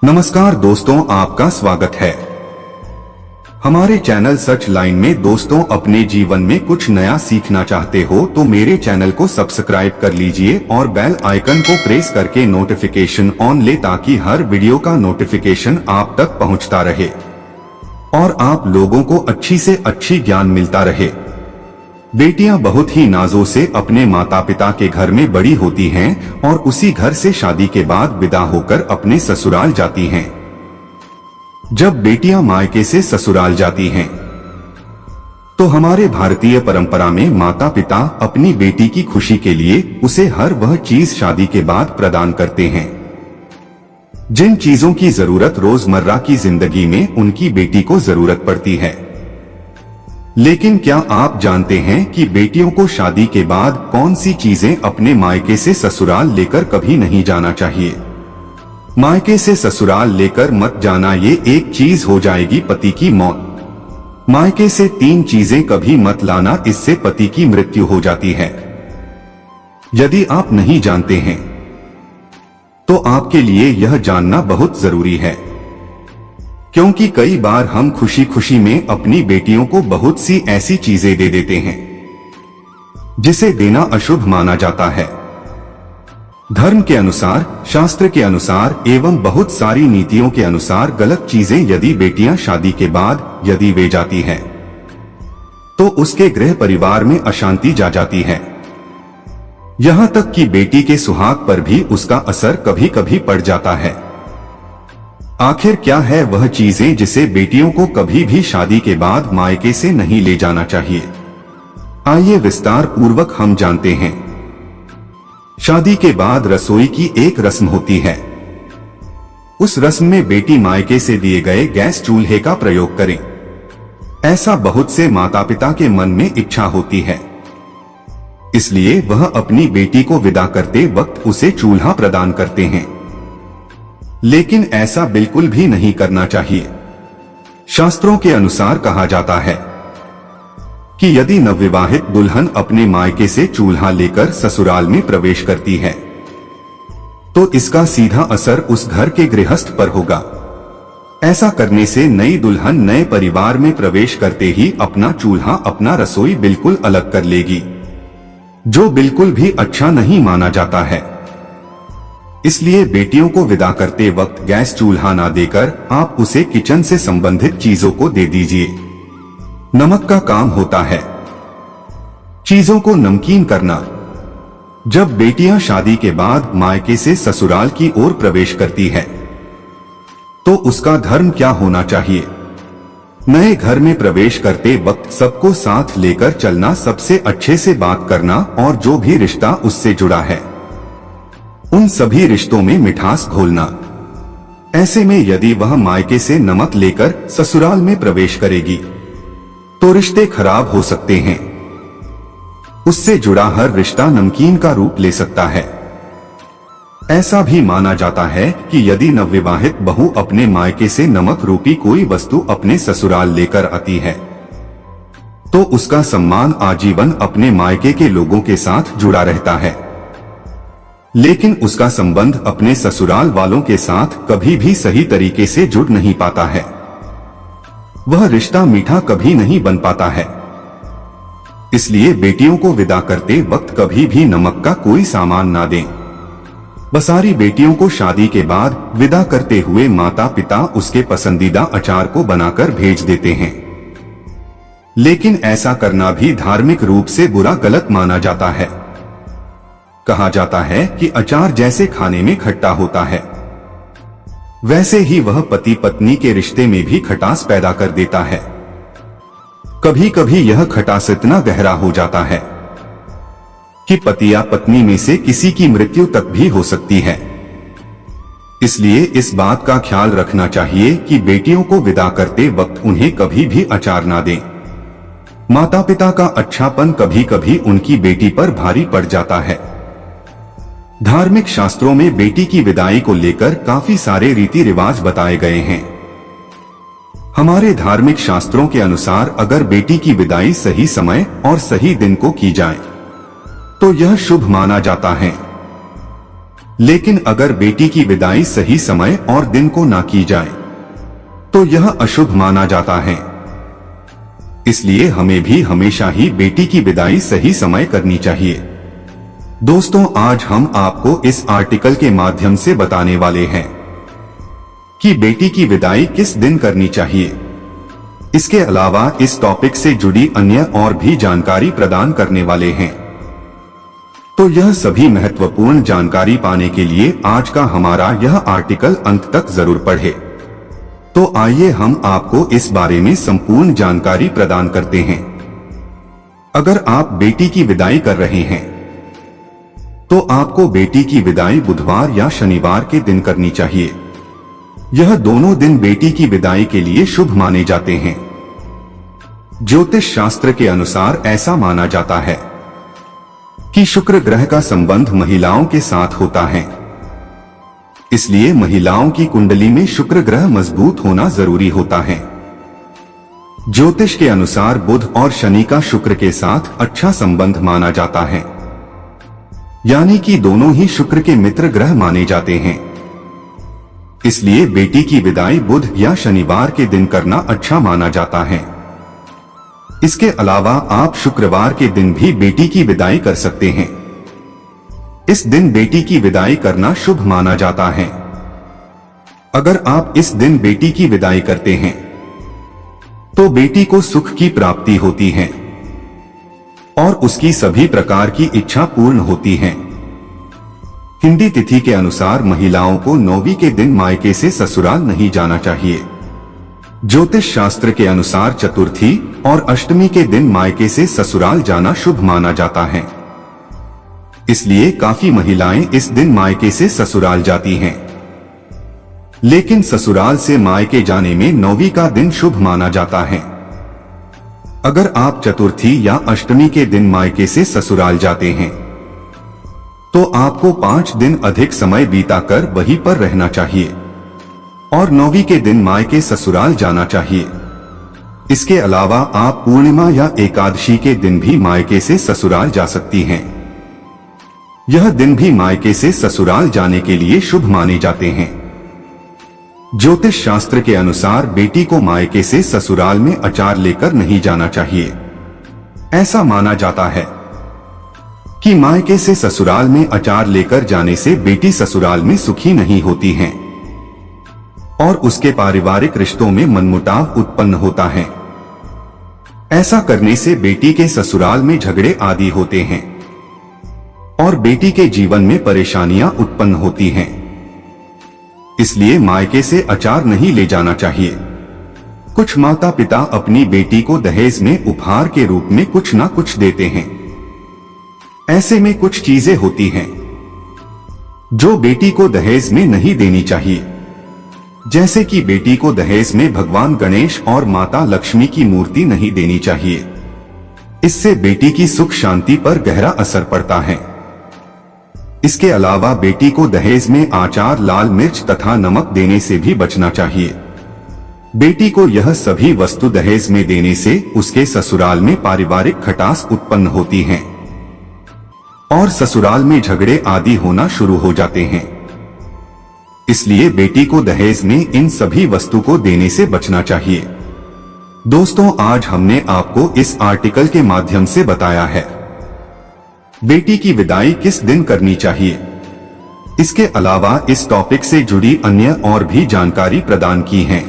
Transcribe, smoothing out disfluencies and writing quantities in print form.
नमस्कार दोस्तों, आपका स्वागत है हमारे चैनल सच लाइन में। दोस्तों, अपने जीवन में कुछ नया सीखना चाहते हो तो मेरे चैनल को सब्सक्राइब कर लीजिए और बेल आइकन को प्रेस करके नोटिफिकेशन ऑन ले, ताकि हर वीडियो का नोटिफिकेशन आप तक पहुंचता रहे और आप लोगों को अच्छी से अच्छी ज्ञान मिलता रहे। बेटियां बहुत ही नाजों से अपने माता पिता के घर में बड़ी होती हैं और उसी घर से शादी के बाद विदा होकर अपने ससुराल जाती हैं। जब बेटियां मायके से ससुराल जाती हैं तो हमारे भारतीय परंपरा में माता पिता अपनी बेटी की खुशी के लिए उसे हर वह चीज शादी के बाद प्रदान करते हैं जिन चीजों की जरूरत रोजमर्रा की जिंदगी में उनकी बेटी को जरूरत पड़ती है। लेकिन क्या आप जानते हैं कि बेटियों को शादी के बाद कौन सी चीजें अपने मायके से ससुराल लेकर कभी नहीं जाना चाहिए? मायके से ससुराल लेकर मत जाना, ये एक चीज हो जाएगी पति की मौत। मायके से 3 चीजें कभी मत लाना, इससे पति की मृत्यु हो जाती है। यदि आप नहीं जानते हैं तो आपके लिए यह जानना बहुत जरूरी है, क्योंकि कई बार हम खुशी खुशी में अपनी बेटियों को बहुत सी ऐसी चीजें दे देते हैं जिसे देना अशुभ माना जाता है। धर्म के अनुसार, शास्त्र के अनुसार एवं बहुत सारी नीतियों के अनुसार गलत चीजें यदि बेटियां शादी के बाद यदि वे जाती हैं तो उसके गृह परिवार में अशांति जा जाती है। यहां तक कि बेटी के सुहाग पर भी उसका असर कभी कभी पड़ जाता है। आखिर क्या है वह चीजें जिसे बेटियों को कभी भी शादी के बाद मायके से नहीं ले जाना चाहिए? आइए विस्तार पूर्वक हम जानते हैं। शादी के बाद रसोई की एक रस्म होती है। उस रस्म में बेटी मायके से दिए गए गैस चूल्हे का प्रयोग करें, ऐसा बहुत से माता पिता के मन में इच्छा होती है। इसलिए वह अपनी बेटी को विदा करते वक्त उसे चूल्हा प्रदान करते हैं। लेकिन ऐसा बिल्कुल भी नहीं करना चाहिए। शास्त्रों के अनुसार कहा जाता है कि यदि नवविवाहित दुल्हन अपने मायके से चूल्हा लेकर ससुराल में प्रवेश करती है तो इसका सीधा असर उस घर के गृहस्थ पर होगा। ऐसा करने से नई दुल्हन नए परिवार में प्रवेश करते ही अपना चूल्हा, अपना रसोई बिल्कुल अलग कर लेगी, जो बिल्कुल भी अच्छा नहीं माना जाता है। इसलिए बेटियों को विदा करते वक्त गैस चूल्हा ना देकर आप उसे किचन से संबंधित चीजों को दे दीजिए। नमक का काम होता है चीजों को नमकीन करना। जब बेटियां शादी के बाद मायके से ससुराल की ओर प्रवेश करती है तो उसका धर्म क्या होना चाहिए? नए घर में प्रवेश करते वक्त सबको साथ लेकर चलना, सबसे अच्छे से बात करना और जो भी रिश्ता उससे जुड़ा है उन सभी रिश्तों में मिठास घोलना। ऐसे में यदि वह मायके से नमक लेकर ससुराल में प्रवेश करेगी तो रिश्ते खराब हो सकते हैं। उससे जुड़ा हर रिश्ता नमकीन का रूप ले सकता है। ऐसा भी माना जाता है कि यदि नवविवाहित बहू अपने मायके से नमक रूपी कोई वस्तु अपने ससुराल लेकर आती है तो उसका सम्मान आजीवन अपने मायके के लोगों के साथ जुड़ा रहता है, लेकिन उसका संबंध अपने ससुराल वालों के साथ कभी भी सही तरीके से जुड़ नहीं पाता है। वह रिश्ता मीठा कभी नहीं बन पाता है। इसलिए बेटियों को विदा करते वक्त कभी भी नमक का कोई सामान ना दें। बसारी बेटियों को शादी के बाद विदा करते हुए माता पिता उसके पसंदीदा अचार को बनाकर भेज देते हैं, लेकिन ऐसा करना भी धार्मिक रूप से बुरा, गलत माना जाता है। कहा जाता है कि अचार जैसे खाने में खट्टा होता है, वैसे ही वह पति पत्नी के रिश्ते में भी खटास पैदा कर देता है। कभी कभी यह खटास इतना गहरा हो जाता है कि पति या पत्नी में से किसी की मृत्यु तक भी हो सकती है। इसलिए इस बात का ख्याल रखना चाहिए कि बेटियों को विदा करते वक्त उन्हें कभी भी अचार ना दें। माता पिता का अच्छापन कभी कभी उनकी बेटी पर भारी पड़ जाता है। धार्मिक शास्त्रों में बेटी की विदाई को लेकर काफी सारे रीति रिवाज बताए गए हैं। हमारे धार्मिक शास्त्रों के अनुसार अगर बेटी की विदाई सही समय और सही दिन को की जाए तो यह शुभ माना जाता है। लेकिन अगर बेटी की विदाई सही समय और दिन को ना की जाए तो यह अशुभ माना जाता है। इसलिए हमें भी हमेशा ही बेटी की विदाई सही समय करनी चाहिए। दोस्तों, आज हम आपको इस आर्टिकल के माध्यम से बताने वाले हैं कि बेटी की विदाई किस दिन करनी चाहिए। इसके अलावा इस टॉपिक से जुड़ी अन्य और भी जानकारी प्रदान करने वाले हैं। तो यह सभी महत्वपूर्ण जानकारी पाने के लिए आज का हमारा यह आर्टिकल अंत तक जरूर पढ़े। तो आइए हम आपको इस बारे में संपूर्ण जानकारी प्रदान करते हैं। अगर आप बेटी की विदाई कर रहे हैं तो आपको बेटी की विदाई बुधवार या शनिवार के दिन करनी चाहिए। यह दोनों दिन बेटी की विदाई के लिए शुभ माने जाते हैं। ज्योतिष शास्त्र के अनुसार ऐसा माना जाता है कि शुक्र ग्रह का संबंध महिलाओं के साथ होता है, इसलिए महिलाओं की कुंडली में शुक्र ग्रह मजबूत होना जरूरी होता है। ज्योतिष के अनुसार बुध और शनि का शुक्र के साथ अच्छा संबंध माना जाता है, यानी कि दोनों ही शुक्र के मित्र ग्रह माने जाते हैं। इसलिए बेटी की विदाई बुध या शनिवार के दिन करना अच्छा माना जाता है। इसके अलावा आप शुक्रवार के दिन भी बेटी की विदाई कर सकते हैं। इस दिन बेटी की विदाई करना शुभ माना जाता है। अगर आप इस दिन बेटी की विदाई करते हैं तो बेटी को सुख की प्राप्ति होती है और उसकी सभी प्रकार की इच्छा पूर्ण होती है। हिंदी तिथि के अनुसार महिलाओं को 9वीं के दिन मायके से ससुराल नहीं जाना चाहिए। ज्योतिष शास्त्र के अनुसार चतुर्थी और अष्टमी के दिन मायके से ससुराल जाना शुभ माना जाता है। इसलिए काफी महिलाएं इस दिन मायके से ससुराल जाती हैं। लेकिन ससुराल से मायके जाने में 9वीं का दिन शुभ माना जाता है। अगर आप चतुर्थी या अष्टमी के दिन मायके से ससुराल जाते हैं तो आपको 5 दिन अधिक समय बीताकर वहीं पर रहना चाहिए और 9वीं के दिन मायके ससुराल जाना चाहिए। इसके अलावा आप पूर्णिमा या एकादशी के दिन भी मायके से ससुराल जा सकती हैं। यह दिन भी मायके से ससुराल जाने के लिए शुभ माने जाते हैं। ज्योतिष शास्त्र के अनुसार बेटी को मायके से ससुराल में अचार लेकर नहीं जाना चाहिए। ऐसा माना जाता है कि मायके से ससुराल में अचार लेकर जाने से बेटी ससुराल में सुखी नहीं होती है और उसके पारिवारिक रिश्तों में मनमुटाव उत्पन्न होता है। ऐसा करने से बेटी के ससुराल में झगड़े आदि होते हैं और बेटी के जीवन में परेशानियां उत्पन्न होती हैं। इसलिए मायके से अचार नहीं ले जाना चाहिए। कुछ माता पिता अपनी बेटी को दहेज में उपहार के रूप में कुछ ना कुछ देते हैं। ऐसे में कुछ चीजें होती हैं जो बेटी को दहेज में नहीं देनी चाहिए, जैसे कि बेटी को दहेज में भगवान गणेश और माता लक्ष्मी की मूर्ति नहीं देनी चाहिए। इससे बेटी की सुख शांति पर गहरा असर पड़ता है। इसके अलावा बेटी को दहेज में आचार, लाल मिर्च तथा नमक देने से भी बचना चाहिए। बेटी को यह सभी वस्तु दहेज में देने से उसके ससुराल में पारिवारिक खटास उत्पन्न होती है और ससुराल में झगड़े आदि होना शुरू हो जाते हैं। इसलिए बेटी को दहेज में इन सभी वस्तु को देने से बचना चाहिए। दोस्तों, आज हमने आपको इस आर्टिकल के माध्यम से बताया है बेटी की विदाई किस दिन करनी चाहिए। इसके अलावा इस टॉपिक से जुड़ी अन्य और भी जानकारी प्रदान की है।